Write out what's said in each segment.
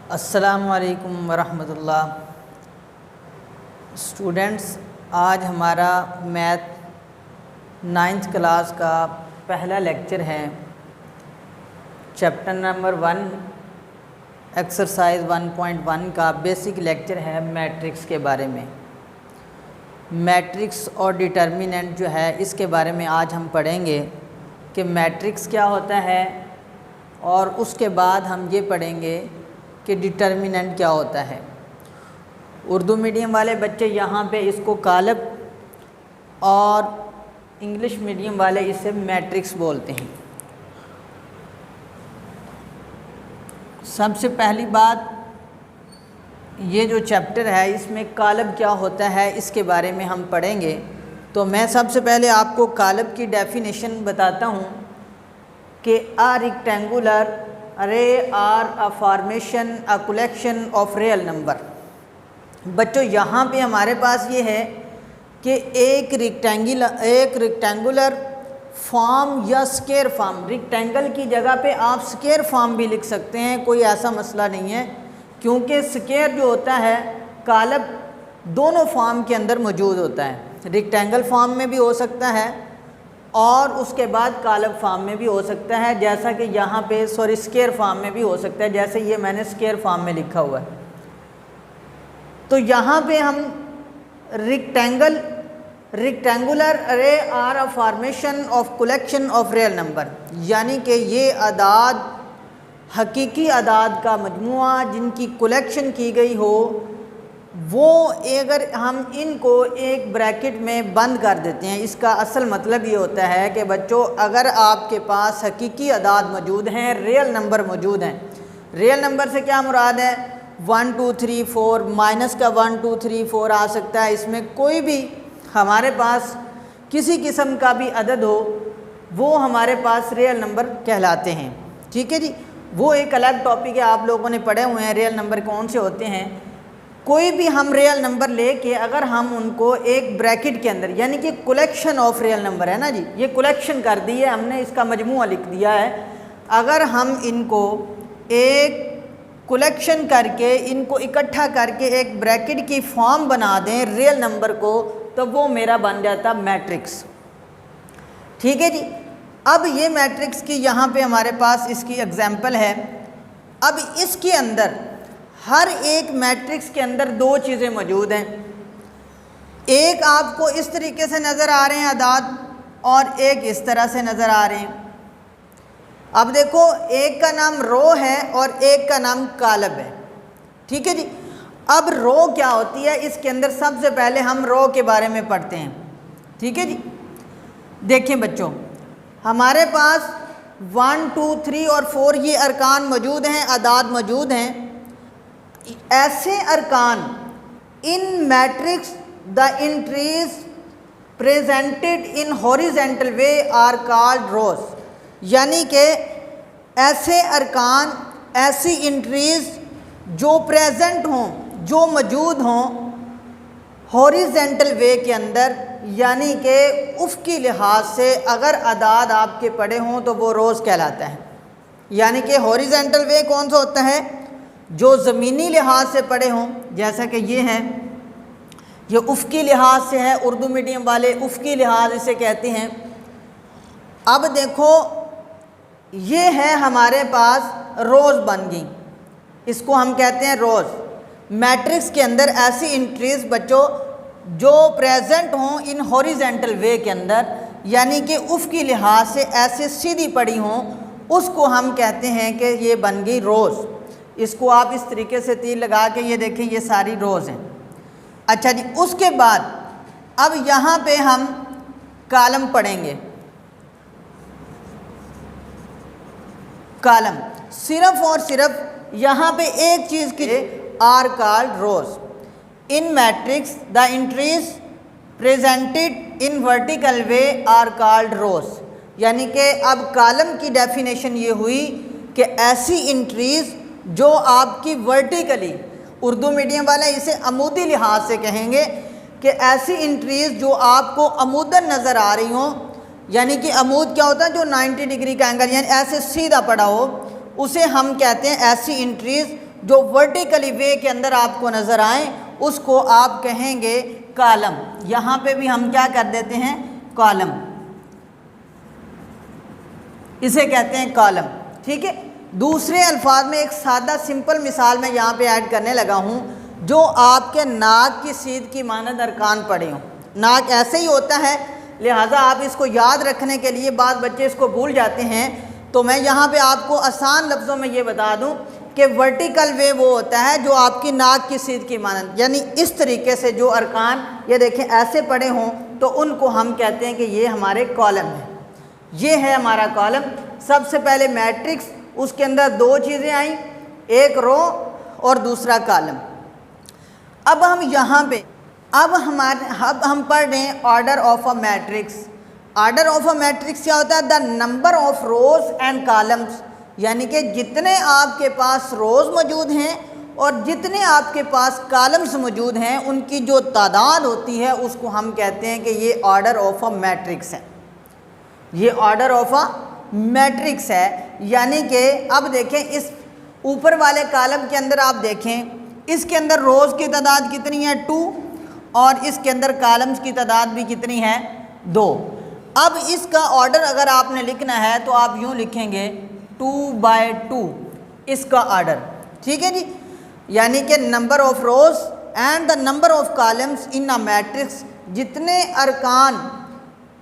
अस्सलामु अलैकुम वरहमतुल्लाह। स्टूडेंट्स, आज हमारा मैथ 9th क्लास का पहला लेक्चर है। चैप्टर नंबर 1 एक्सरसाइज 1.1 का बेसिक लेक्चर है मैट्रिक्स के बारे में। मैट्रिक्स और डिटर्मिनेंट जो है इसके बारे में आज हम पढ़ेंगे कि मैट्रिक्स क्या होता है, और उसके बाद हम ये पढ़ेंगे कि डिटर्मिनेंट क्या होता है। उर्दू मीडियम वाले बच्चे यहाँ पे इसको कालब और इंग्लिश मीडियम वाले इसे मैट्रिक्स बोलते हैं। सबसे पहली बात, ये जो चैप्टर है इसमें कालब क्या होता है इसके बारे में हम पढ़ेंगे। तो मैं सबसे पहले आपको कालब की डेफिनेशन बताता हूँ कि a rectangular array or a formation a collection of real number. बच्चों, यहाँ पे हमारे पास ये है कि एक रेक्टेंगुलर फॉर्म या स्क्वायर फॉर्म, रेक्टेंगल की जगह पे आप स्क्वायर फॉर्म भी लिख सकते हैं, कोई ऐसा मसला नहीं है, क्योंकि स्क्वायर जो होता है कालब दोनों फॉर्म के अंदर मौजूद होता है। रेक्टेंगल फॉर्म में भी हो सकता है और उसके बाद कालब फॉर्म में भी हो सकता है, जैसा कि यहाँ पे स्क्वायर फॉर्म में भी हो सकता है, जैसे ये मैंने स्क्वायर फॉर्म में लिखा हुआ है। तो यहाँ पे हम rectangular array or a formation of collection of real number, यानी कि ये अदाद हकीकी अदाद का मजमुआ जिनकी कलेक्शन की गई हो, वो अगर हम इनको एक ब्रैकेट में बंद कर देते हैं, इसका असल मतलब ये होता है कि बच्चों, अगर आपके पास हकीकी अदाद मौजूद हैं, रियल नंबर मौजूद हैं, रियल नंबर से क्या मुराद है 1 2 3 4, माइनस का 1 2 3 4 आ सकता है, इसमें कोई भी हमारे पास किसी किस्म का भी अदद हो वो हमारे पास रियल नंबर कहलाते हैं। ठीक है जी, वो एक अलग टॉपिक है, आप लोगों ने पढ़े हुए हैं रियल नंबर कौन से होते हैं। कोई भी हम रियल नंबर लेके अगर हम उनको एक ब्रैकेट के अंदर, यानी कि कलेक्शन ऑफ रियल नंबर है ना जी, ये कलेक्शन कर दी है हमने, इसका मजमुआ लिख दिया है। अगर हम इनको एक कलेक्शन करके, इनको इकट्ठा करके एक ब्रैकेट की फॉर्म बना दें रियल नंबर को, तो वो मेरा बन जाता मैट्रिक्स। ठीक है जी। अब ये मैट्रिक्स की यहाँ पे हमारे पास इसकी एग्जाम्पल है। अब इसके अंदर हर एक मैट्रिक्स के अंदर दो चीज़ें मौजूद हैं। एक आपको इस तरीके से नज़र आ रहे हैं अदाद, और एक इस तरह से नज़र आ रहे हैं। अब देखो, एक का नाम रो है और एक का नाम कालब है। ठीक है जी। अब रो क्या होती है, इसके अंदर सबसे पहले हम रो के बारे में पढ़ते हैं। ठीक है जी। देखें बच्चों, हमारे पास 1 2 3 और 4 ये अरकान मौजूद हैं, अदाद मौजूद हैं। ऐसे अरकान in matrix the entries presented in horizontal way are called rows, यानी कि ऐसे अरकान, ऐसी एंट्रीज जो प्रेजेंट हों, जो मौजूद हों हॉरिजेंटल वे के अंदर, यानी कि उफ़क़ी लिहाज से अगर अदाद आपके पड़े हों तो वो रोज़ कहलाता है। यानी कि हॉरिजेंटल वे कौन सा होता है, जो ज़मीनी लिहाज से पड़े हों, जैसा कि ये हैं, ये उफ़क़ी लिहाज से है, उर्दू मीडियम वाले उफ़क़ी लिहाज इसे कहते हैं। अब देखो, ये है हमारे पास रोज़ बन गई, इसको हम कहते हैं रोज़। मैट्रिक्स के अंदर ऐसी एंट्रीज बच्चों जो प्रेजेंट हों इन हॉरिजेंटल वे के अंदर, यानी कि उफ़क़ी लिहाज से ऐसे सीधी पड़ी हों, उसको हम कहते हैं कि ये बन गई रोज़। इसको आप इस तरीके से तीर लगा के ये देखें, ये सारी रोज़ हैं। अच्छा जी, उसके बाद अब यहाँ पे हम कॉलम पढ़ेंगे। कॉलम सिर्फ और सिर्फ यहाँ पे एक चीज़ की are called rows in matrix the entries presented in vertical way are called rows. यानी कि अब कॉलम की डेफिनेशन ये हुई कि ऐसी एंट्रीज जो आपकी वर्टिकली, उर्दू मीडियम वाले इसे अमूदी लिहाज से कहेंगे, कि ऐसी एंट्रीज जो आपको अमूदन नज़र आ रही हों, यानी कि अमूद क्या होता है, जो 90 डिग्री का एंगल यानी ऐसे सीधा पड़ा हो, उसे हम कहते हैं ऐसी एंट्रीज जो वर्टिकली वे के अंदर आपको नज़र आए उसको आप कहेंगे कॉलम। यहाँ पे भी हम क्या कर देते हैं, कॉलम, इसे कहते हैं कॉलम। ठीक है, दूसरे अल्फाज में एक सादा सिंपल मिसाल मैं यहाँ पे ऐड करने लगा हूँ, जो आपके नाक की सीध की मानद अरकान पड़े हों। नाक ऐसे ही होता है, लिहाजा आप इसको याद रखने के लिए बाद बच्चे इसको भूल जाते हैं, तो मैं यहाँ पे आपको आसान लफ्ज़ों में ये बता दूँ कि वर्टिकल वे वो होता है जो आपकी नाक की सीध की मानद, यानी इस तरीके से जो अरकान ये देखें ऐसे पड़े हों, तो उनको हम कहते हैं कि ये हमारे कॉलम है। ये है हमारा कॉलम। सबसे पहले मैट्रिक्स, उसके अंदर दो चीज़ें आई, एक रो और दूसरा कॉलम। अब हम यहाँ पे अब हम पढ़ रहे हैं order of a matrix. Order of a matrix क्या होता है, the number of rose and columns, यानी कि जितने आपके पास रोज़ मौजूद हैं और जितने आपके पास कॉलम्स मौजूद हैं उनकी जो तादाद होती है उसको हम कहते हैं कि ये ऑर्डर ऑफ अ मैट्रिक्स है। ये ऑर्डर ऑफ अ मैट्रिक्स है, यानी कि अब देखें इस ऊपर वाले कॉलम के अंदर आप देखें, इसके अंदर रोज़ की तादाद कितनी है, 2, और इसके अंदर कॉलम्स की तादाद भी कितनी है, 2। अब इसका ऑर्डर अगर आपने लिखना है तो आप यूँ लिखेंगे 2/2 इसका ऑर्डर। ठीक है जी, यानी कि number of rose and the number of columns in a matrix, जितने अरकान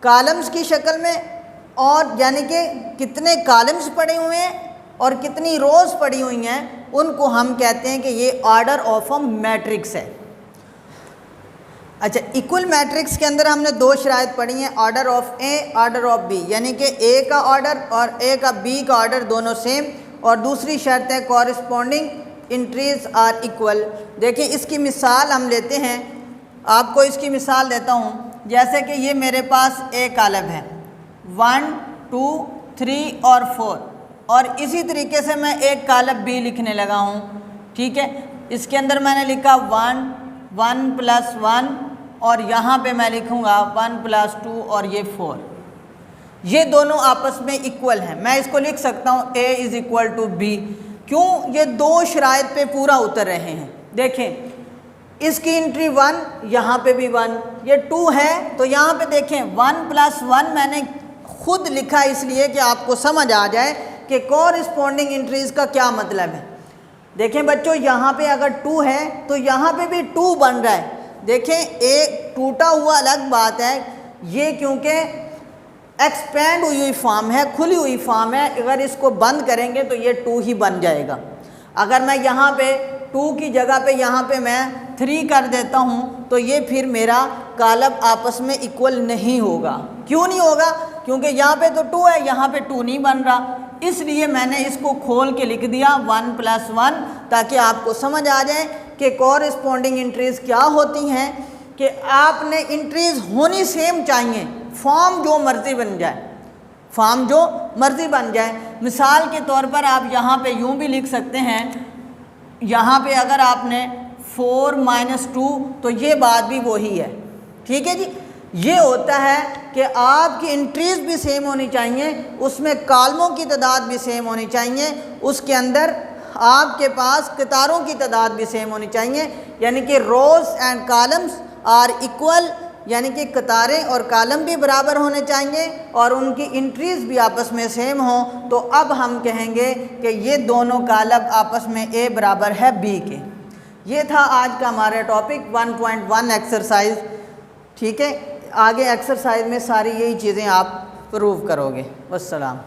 कॉलम्स की शक्ल में और यानी कि कितने कॉलम्स पड़े हुए हैं और कितनी रोज़ पड़ी हुई हैं, उनको हम कहते हैं कि ये ऑर्डर ऑफ अ मैट्रिक्स है। अच्छा, इक्वल मैट्रिक्स के अंदर हमने दो शराइत पढ़ी हैं, order of A, order of B, यानी कि ए का ऑर्डर और ए का बी का ऑर्डर दोनों सेम, और दूसरी शर्त है कॉरस्पॉन्डिंग इंट्रीज आर इक्वल। देखिए इसकी मिसाल हम लेते हैं, आपको इसकी मिसाल देता हूँ। जैसे कि ये मेरे पास ए कॉलम है, 1, 2, 3 और 4, और इसी तरीके से मैं एक कॉलम बी लिखने लगा हूँ। ठीक है, इसके अंदर मैंने लिखा 1, 1 + 1, और यहाँ पे मैं लिखूँगा 1 + 2 और ये 4। ये दोनों आपस में इक्वल हैं। मैं इसको लिख सकता हूँ A = B। क्यों? ये दो शराइत पे पूरा उतर रहे हैं। देखें इसकी एंट्री 1, यहाँ पे भी 1, ये 2 है, तो यहाँ पे देखें 1 + 1 मैंने खुद लिखा इसलिए कि आपको समझ आ जाए कि कॉरस्पॉन्डिंग इंट्रीज का क्या मतलब है। देखें बच्चों, यहाँ पे अगर 2 है तो यहाँ पे भी 2 बन रहा है। देखें एक टूटा हुआ अलग बात है, ये क्योंकि एक्सपेंड हुई फॉर्म है, खुली हुई फॉर्म है, अगर इसको बंद करेंगे तो ये 2 ही बन जाएगा। अगर मैं यहाँ पे 2 की जगह पे यहाँ पे मैं 3 कर देता हूँ तो ये फिर मेरा कॉलम आपस में इक्वल नहीं होगा। क्यों नहीं होगा? क्योंकि यहाँ पे तो 2 है, यहाँ पे 2 नहीं बन रहा। इसलिए मैंने इसको खोल के लिख दिया 1 + 1, ताकि आपको समझ आ जाए कि कॉरस्पॉन्डिंग इंट्रीज क्या होती हैं, कि आपने इंट्रीज होनी सेम चाहिए, फॉर्म जो मर्ज़ी बन जाए, फॉर्म जो मर्ज़ी बन जाए। मिसाल के तौर पर आप यहाँ पे यूँ भी लिख सकते हैं, यहाँ पे अगर आपने 4 - 2 तो ये बात भी वही है। ठीक है जी, ये होता है कि आपकी इंट्रीज भी सेम होनी चाहिए, उसमें कॉलमों की तादाद भी सेम होनी चाहिए, उसके अंदर आपके पास कतारों की तादाद भी सेम होनी चाहिए, यानी कि रोज़ एंड कॉलम्स आर इक्वल, यानी कि कतारें और कॉलम भी बराबर होने चाहिए और उनकी इंट्रीज भी आपस में सेम हो। तो अब हम कहेंगे कि ये दोनों कॉलम आपस में A बराबर है B के। ये था आज का हमारा टॉपिक 1.1 एक्सरसाइज। ठीक है, आगे एक्सरसाइज में सारी यही चीज़ें आप प्रूव करोगे। वस्सलाम।